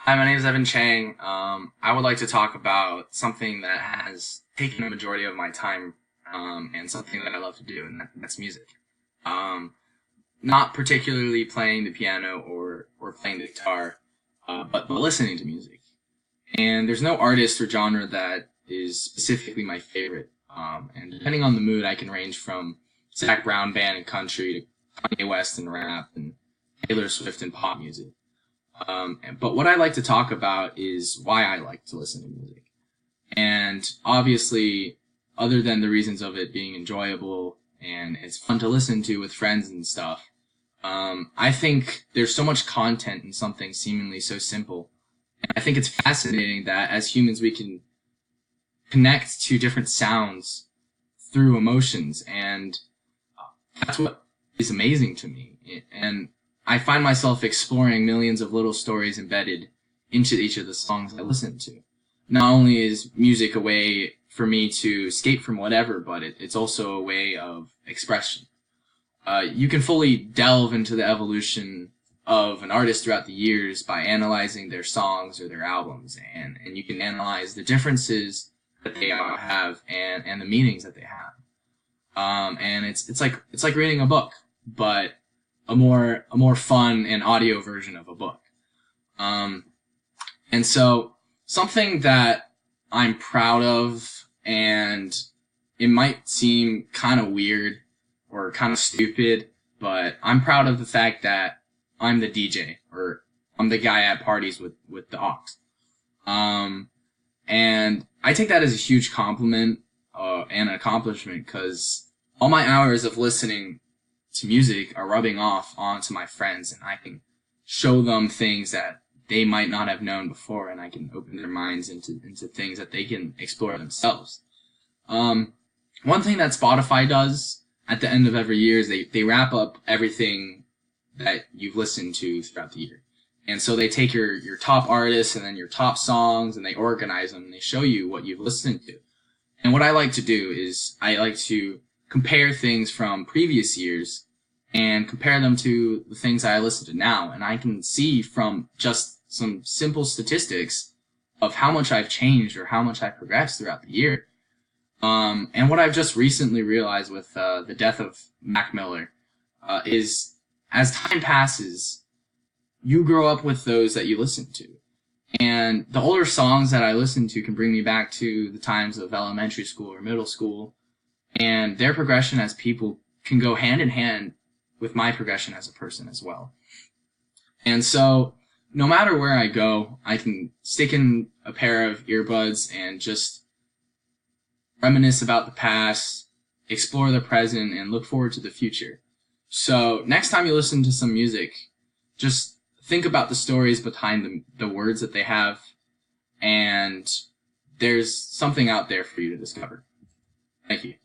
Hi, my name is Evan Chang. I would like to talk about something that has taken a majority of my time, and something that I love to do, and that's music. Um, Not particularly playing the piano or playing the guitar, but listening to music. And there's no artist or genre that is specifically my favorite. And depending on the mood, I can range from Zac Brown band and country to Kanye West and rap and Taylor Swift and pop music. But what I like to talk about is why I like to listen to music. And obviously, other than the reasons of it being enjoyable and it's fun to listen to with friends and stuff, I think there's so much content in something seemingly so simple. And I think it's fascinating that as humans we can connect to different sounds through emotions, and that's what is amazing to me. And I find myself exploring millions of little stories embedded into each of the songs I listen to. Not only is music a way for me to escape from whatever, but it's also a way of expression. You can fully delve into the evolution of an artist throughout the years by analyzing their songs or their albums, and you can analyze the differences that they have and the meanings that they have. And it's like reading a book, but a more fun and audio version of a book. And so something that I'm proud of, and it might seem kind of weird or kind of stupid, but I'm proud of the fact that I'm the DJ, or I'm the guy at parties with the aux. And I take that as a huge compliment, and an accomplishment, because all my hours of listening to music are rubbing off onto my friends, and I can show them things that they might not have known before, and I can open their minds into things that they can explore themselves. One thing that Spotify does at the end of every year is they wrap up everything that you've listened to throughout the year. And so they take your top artists and then your top songs, and they organize them, and they show you what you've listened to. And what I like to do is I like to compare things from previous years and compare them to the things I listen to now. And I can see from just some simple statistics of how much I've changed or how much I've progressed throughout the year. And what I've just recently realized with the death of Mac Miller is, as time passes, you grow up with those that you listen to. And the older songs that I listen to can bring me back to the times of elementary school or middle school, and their progression as people can go hand in hand with my progression as a person as well. And so, no matter where I go, I can stick in a pair of earbuds and just reminisce about the past, explore the present, and look forward to the future. So, next time you listen to some music, just think about the stories behind the words that they have, and there's something out there for you to discover. Thank you.